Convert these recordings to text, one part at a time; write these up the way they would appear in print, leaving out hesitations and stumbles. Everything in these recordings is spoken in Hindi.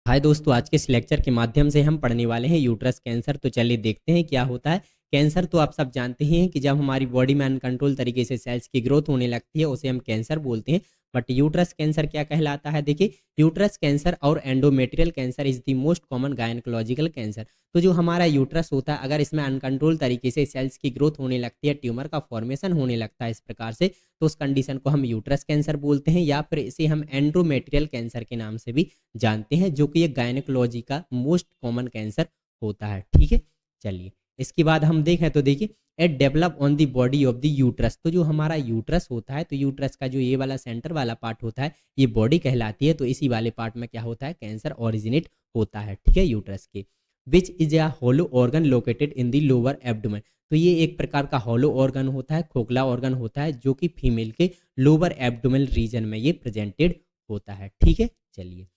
हाय दोस्तों, आज के इस लेक्चर के माध्यम से हम पढ़ने वाले हैं यूट्रस कैंसर। तो चलिए देखते हैं क्या होता है। कैंसर तो आप सब जानते ही हैं कि जब हमारी बॉडी में अनकंट्रोल तरीके से सेल्स की ग्रोथ होने लगती है उसे हम कैंसर बोलते हैं। बट यूट्रस कैंसर क्या कहलाता है? देखिए, यूट्रस कैंसर और endometrial cancer is the most common gynaecological cancer. तो जो हमारा यूट्रस होता है, अगर इसमें अनकंट्रोल तरीके से सेल्स की ग्रोथ होने लगती है, ट्यूमर का फॉर्मेशन होने लगता है इस प्रकार से, तो उस कंडीशन को हम यूट्रस कैंसर बोलते हैं, या फिर इसे हम एंडोमेट्रियल कैंसर के नाम से भी जानते हैं, जो कि ये गायनेकोलॉजी का मोस्ट कॉमन कैंसर होता है। ठीक है, चलिए इसके बाद हम देखें तो देखिए, at develop on the body of the uterus. तो जो हमारा यूट्रस होता है, तो यूट्रस का जो ये वाला सेंटर वाला पार्ट होता है ये बॉडी कहलाती है। तो इसी वाले पार्ट में क्या होता है, कैंसर ओरिजिनेट होता है। ठीक है, यूट्रस के which is a hollow organ located in the lower abdomen. तो ये एक प्रकार का होलो ऑर्गन होता है, खोखला ऑर्गन होता है, जो कि फीमेल के लोअर एब्डोमेनल रीजन में ये प्रेजेंटेड होता है। ठीक है, चलिए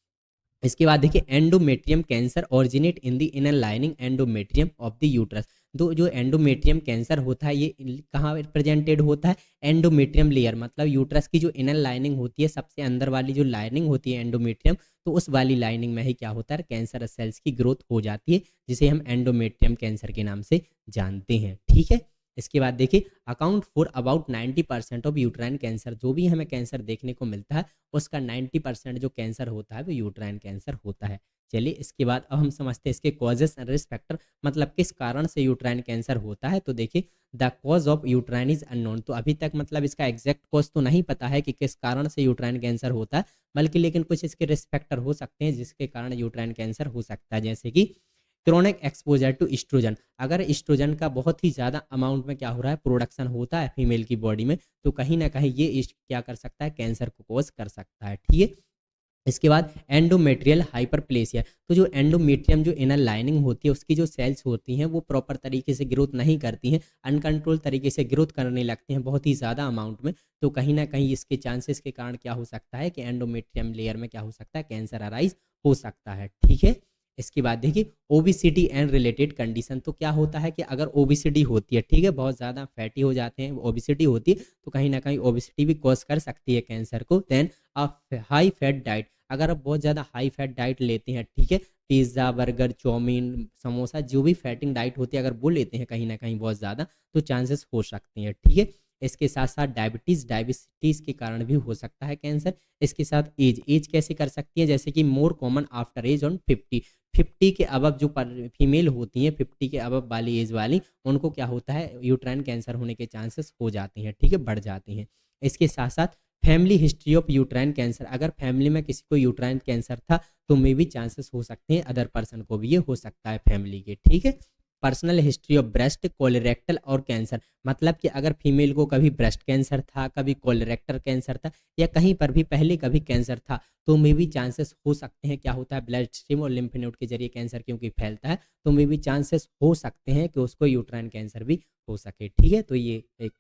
इसके बाद देखिए, endometrium cancer originate in the inner lining endometrium of the uterus. तो जो एंडोमेट्रियम कैंसर होता है ये कहाँ प्रेजेंटेड होता है? एंडोमेट्रियम लेयर, मतलब यूट्रस की जो इनर लाइनिंग होती है, सबसे अंदर वाली जो लाइनिंग होती है एंडोमेट्रियम, तो उस वाली लाइनिंग में ही क्या होता है, कैंसर सेल्स की ग्रोथ हो जाती है, जिसे हम एंडोमेट्रियम कैंसर के नाम से जानते हैं। ठीक है, इसके बाद देखिए, account for about 90% of uterine cancer. जो भी हमें कैंसर देखने को मिलता है उसका 90% जो कैंसर होता है वो यूट्राइन कैंसर होता है। चलिए इसके बाद अब हम समझते हैं इसके कॉजेस एंड रिस्क फैक्टर, मतलब किस कारण से यूट्राइन कैंसर होता है। तो देखिए, the cause of uterine is unknown. तो अभी तक मतलब इसका एग्जैक्ट कॉज तो नहीं पता है कि किस कारण से यूट्राइन कैंसर होता है, बल्कि लेकिन कुछ इसके रिस्क फैक्टर हो सकते हैं जिसके कारण यूट्राइन कैंसर हो सकता है, जैसे कि क्रोनिक एक्सपोजर टू एस्ट्रोजन। अगर एस्ट्रोजन का बहुत ही ज़्यादा अमाउंट में क्या हो रहा है, प्रोडक्शन होता है फीमेल की बॉडी में, तो कहीं ना कहीं ये क्या कर सकता है, कैंसर को कोज कर सकता है। ठीक है, इसके बाद एंडोमेट्रियल हाइपरप्लेसिया। तो जो एंडोमेट्रियम जो इनर लाइनिंग होती है उसकी जो सेल्स होती हैं वो प्रॉपर तरीके से ग्रोथ नहीं करती हैं, अनकंट्रोल तरीके से ग्रोथ करने लगती हैं बहुत ही ज़्यादा अमाउंट में। तो कहीं ना कहीं इसके चांसेस के कारण क्या हो सकता है कि एंडोमेट्रियम लेयर में क्या हो सकता है, कैंसर अराइज हो सकता है। ठीक है, इसके बाद देखिए, ओबिसिटी एंड रिलेटेड कंडीशन। तो क्या होता है कि अगर ओबिसिटी होती है, ठीक है, बहुत ज़्यादा फैटी हो जाते हैं, ओबिसिटी होती है, तो कहीं ना कहीं ओबिसिटी भी कॉज कर सकती है कैंसर को। Then high fat diet. अगर आप बहुत ज़्यादा हाई फैट डाइट लेते हैं, ठीक है, पिज़्ज़ा बर्गर चाउमीन समोसा जो भी फैटिंग डाइट होती है अगर वो लेते हैं कहीं ना कहीं बहुत ज़्यादा, तो चांसेस हो सकते हैं। ठीक है, इसके साथ साथ डायबिटीज़ के कारण भी हो सकता है कैंसर। इसके साथ एज एज कैसे कर सकती है, जैसे कि more common after age on 50। 50 के अबव जो फीमेल होती हैं, 50 के अबव वाली एज वाली, उनको क्या होता है, यूट्राइन कैंसर होने के चांसेस हो जाते हैं। ठीक है, बढ़ जाते हैं। इसके साथ साथ family history of uterine cancer. अगर फैमिली में किसी को यूट्राइन कैंसर था तो मे भी चांसेस हो सकते हैं अदर पर्सन को भी ये हो सकता है फैमिली के। ठीक है, personal history of breast colorectal और कैंसर। मतलब कि अगर फीमेल को कभी ब्रेस्ट कैंसर था, कभी कोलोरेक्टल कैंसर था, या कहीं पर भी पहले कभी कैंसर था, तो मे भी चांसेस हो सकते हैं, क्या होता है, ब्लड स्ट्रीम और लिम्फ नोड के जरिए कैंसर क्योंकि फैलता है, तो मे भी चांसेस हो सकते हैं कि उसको यूट्राइन कैंसर भी हो सके। ठीक है, तो ये एक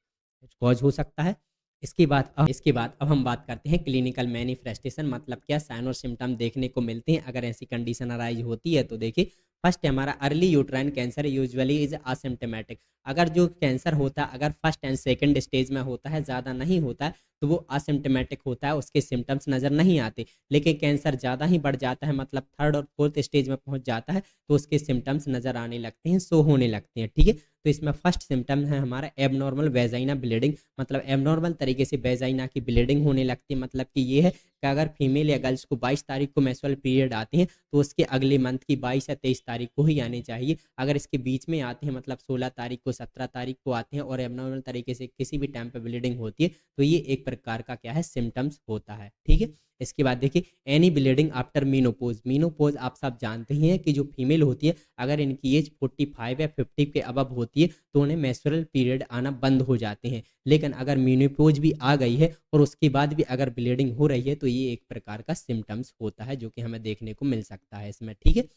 कॉज हो सकता है। इसके बाद अब हम बात करते हैं क्लिनिकल मैनिफेस्टेशन, मतलब क्या साइन और सिम्टम देखने को मिलते हैं अगर ऐसी कंडीशन अराइज होती है। तो देखिए, फर्स्ट हमारा early uterine cancer usually is asymptomatic. अगर जो कैंसर होता है अगर फर्स्ट एंड सेकंड स्टेज में होता है, ज़्यादा नहीं होता है, तो वो असिम्प्टोमेटिक होता है, उसके सिम्टम्स नज़र नहीं आते। लेकिन कैंसर ज़्यादा ही बढ़ जाता है, मतलब थर्ड और फोर्थ स्टेज में पहुंच जाता है, तो उसके सिम्टम्स नज़र आने लगते हैं, शो होने लगते हैं। ठीक है, तो इसमें फर्स्ट सिम्टम है हमारा एबनॉर्मल वेजाइना ब्लीडिंग। मतलब एबनॉर्मल तरीके से वेजाइना की ब्लीडिंग होने लगती है। मतलब कि ये है कि अगर फीमेल या गर्ल्स को 22 तारीख को मेंस्ट्रुअल पीरियड आते हैं तो उसके अगले मंथ की 22 या 23 तारीख को ही आने चाहिए। अगर इसके बीच में आते हैं, मतलब 16 तारीख को 17 तारीख को आते हैं और एबनॉर्मल तरीके से किसी भी टाइम पे ब्लीडिंग होती है, तो ये एक प्रकार का क्या है, सिम्टम्स होता है। ठीक है, इसके बाद देखिए, any bleeding after menopause. Menopause आप सब जानते ही हैं कि जो फीमेल होती है अगर इनकी एज 45 या 50 के अबव होती है तो उन्हें मेंस्ट्रुअल पीरियड आना बंद हो जाते हैं। लेकिन अगर मीनोपोज भी आ गई है और उसके बाद भी अगर ब्लीडिंग हो रही है तो ये एक प्रकार का सिम्टम्स होता है जो कि हमें देखने को मिल सकता है इसमें। ठीक है,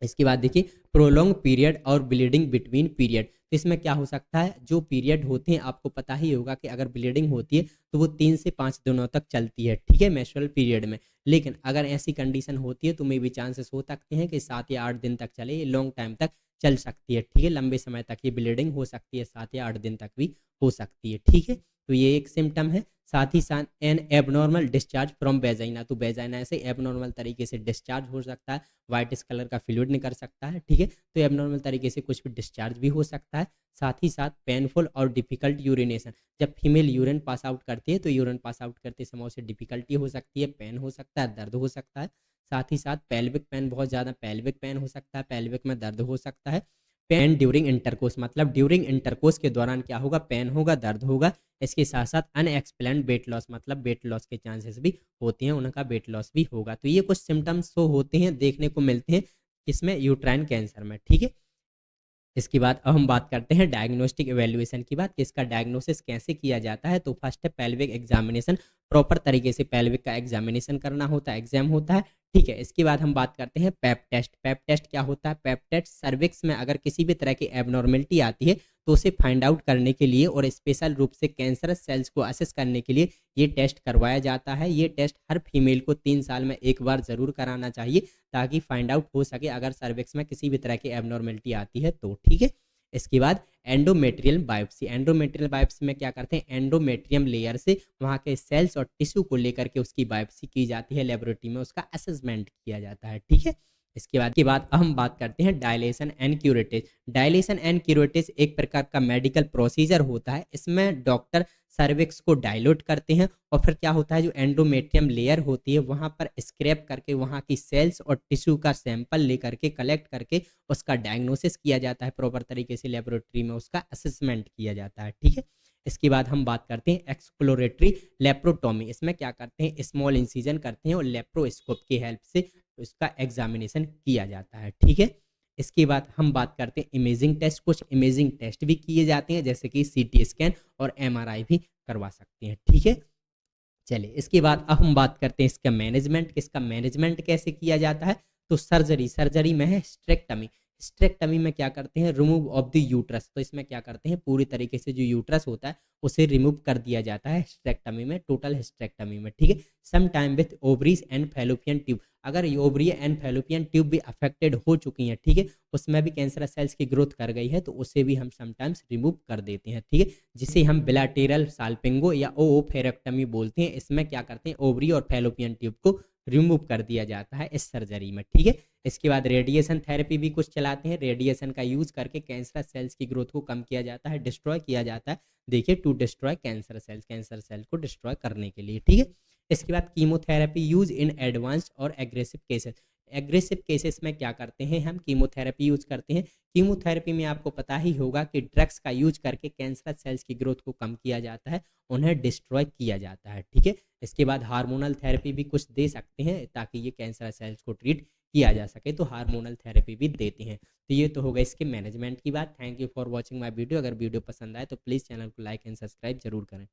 इसके बाद देखिए, प्रोलॉन्ग पीरियड और ब्लीडिंग बिटवीन पीरियड। तो इसमें क्या हो सकता है, जो पीरियड होते हैं आपको पता ही होगा कि अगर ब्लीडिंग होती है तो वो 3 से 5 दिनों तक चलती है। ठीक है, मेंस्ट्रुअल पीरियड में। लेकिन अगर ऐसी कंडीशन होती है तो मे भी चांसेस हो सकते हैं कि 7 या 8 दिन तक चले, ये लॉन्ग टाइम तक चल सकती है। ठीक है, लंबे समय तक ये ब्लीडिंग हो सकती है, 7 या 8 दिन तक भी हो सकती है। ठीक है, तो ये एक सिम्टम है। साथ ही साथ N abnormal discharge from vagina, तो वेजाइना से एबनॉर्मल तरीके से डिस्चार्ज हो सकता है, वाइटिश कलर का फ्लूइड निकल सकता है, ठीक है। तो एबनॉर्मल तरीके से कुछ भी डिस्चार्ज भी हो सकता है। साथ ही साथ पेनफुल और डिफिकल्ट यूरिनेशन, जब फीमेल यूरिन पास आउट करती है तो यूरिन पास आउट करते समय उसे डिफिकल्टी हो सकती है, पेन हो सकता है, दर्द हो सकता है। साथ ही साथ पेल्विक पेन, बहुत ज़्यादा पेल्विक पेन हो सकता है, पेल्विक में दर्द हो सकता है। पेन ड्यूरिंग इंटरकोर्स, मतलब ड्यूरिंग इंटरकोर्स के दौरान क्या होगा, पेन होगा, दर्द होगा। इसके साथ साथ अनएक्सप्लेन्ड वेट लॉस, मतलब वेट लॉस के चांसेस भी होते हैं, उनका वेट लॉस भी होगा। तो ये कुछ सिम्टम्स शो होते हैं, देखने को मिलते हैं किसमें, यूट्राइन कैंसर में, ठीक है। इसके बाद अब हम बात करते हैं डायग्नोस्टिक एवेल्युएशन की बात, कि इसका डायग्नोसिस कैसे किया जाता है। तो फर्स्ट है पेल्विक एग्जामिनेशन, प्रॉपर तरीके से पेल्विक का एग्जामिनेशन करना होता है, एग्जाम होता है, ठीक है। इसके बाद हम बात करते हैं पैप टेस्ट। पैप टेस्ट क्या होता है, पैप टेस्ट सर्विक्स में अगर किसी भी तरह की एबनॉर्मेलिटी आती है तो उसे फाइंड आउट करने के लिए और स्पेशल रूप से कैंसरस सेल्स को असेस करने के लिए ये टेस्ट करवाया जाता है। ये टेस्ट हर फीमेल को 3 साल में एक बार ज़रूर कराना चाहिए, ताकि फाइंड आउट हो सके अगर सर्विक्स में किसी भी तरह की एबनॉर्मेलिटी आती है तो, ठीक है। इसके बाद एंडोमेट्रियल बायोप्सी। एंडोमेट्रियल बायोप्सी में क्या करते हैं, एंडोमेट्रियम लेयर से वहाँ के सेल्स और टिश्यू को लेकर के उसकी बायोप्सी की जाती है, लेबोरेटरी में उसका असेसमेंट किया जाता है, ठीक है। इसके बाद हम बात करते हैं dilation and curettage. Dilation and curettage एक प्रकार का मेडिकल प्रोसीजर होता है। इसमें डॉक्टर सर्विक्स को डायलोट करते हैं और फिर क्या होता है, जो एंडोमेट्रियम लेयर होती है वहाँ पर स्क्रैप करके वहाँ की सेल्स और टिश्यू का सैंपल लेकर के कलेक्ट करके उसका डायग्नोसिस किया जाता है, प्रॉपर तरीके से लेबोरेटरी में उसका असेसमेंट किया जाता है, ठीक है। इसके बाद हम बात करते हैं एक्सप्लोरेटरी लेप्रोटोमी। इसमें क्या करते हैं, स्मॉल इंसिजन करते हैं और लेप्रोस्कोप की हेल्प से उसका एग्जामिनेशन किया जाता है, ठीक है। इसके बाद हम बात करते हैं इमेजिंग टेस्ट। कुछ इमेजिंग टेस्ट भी किए जाते हैं, जैसे कि सीटी स्कैन और एमआरआई भी करवा सकते हैं, ठीक है। चलिए, इसके बाद अब हम बात करते हैं इसका मैनेजमेंट। इसका मैनेजमेंट कैसे किया जाता है, तो सर्जरी, सर्जरी में है स्ट्रेक्टमी। स्ट्रेक्टमी में क्या करते हैं, रिमूव ऑफ द यूट्रस। तो इसमें क्या करते हैं, पूरी तरीके से जो यूट्रस होता है उसे रिमूव कर दिया जाता है स्ट्रेक्टमी में, टोटल हिस्ट्रेक्टमी में, ठीक है। Some time with ovaries and fallopian tube, अगर ओवरी एंड फैलोपियन ट्यूब भी अफेक्टेड हो चुकी हैं, ठीक है, उसमें भी कैंसरस सेल्स की ग्रोथ कर गई है, तो उसे भी हम समटाइम्स रिमूव कर देते हैं, ठीक है, जिसे हम बिलाटेरल साल्पिंगो या ओओफेरेक्टमी बोलते हैं। इसमें क्या करते हैं, ओवरी और फैलोपियन ट्यूब को रिमूव कर दिया जाता है इस सर्जरी में, ठीक है। इसके बाद रेडिएशन थेरेपी भी कुछ चलाते हैं। रेडिएशन का यूज करके कैंसर सेल्स की ग्रोथ को कम किया जाता है, डिस्ट्रॉय किया जाता है, देखिए, to destroy cancer cells, cancer cell को डिस्ट्रॉय करने के लिए, ठीक है। इसके बाद कीमोथेरेपी यूज इन एडवांस्ड और एग्रेसिव केसेस। एग्रेसिव केसेस में क्या करते हैं, हम कीमोथेरेपी यूज करते हैं। कीमोथेरेपी में आपको पता ही होगा कि ड्रग्स का यूज करके कैंसर सेल्स की ग्रोथ को कम किया जाता है, उन्हें डिस्ट्रॉय किया जाता है, ठीक है। इसके बाद हार्मोनल थेरेपी भी कुछ दे सकते हैं, ताकि ये कैंसर सेल्स को ट्रीट किया जा सके, तो हार्मोनल थेरेपी भी देते हैं। तो ये तो होगा इसके मैनेजमेंट की बात। Thank you for watching my video. अगर वीडियो पसंद आए तो प्लीज़ चैनल को लाइक एंड सब्सक्राइब जरूर करें।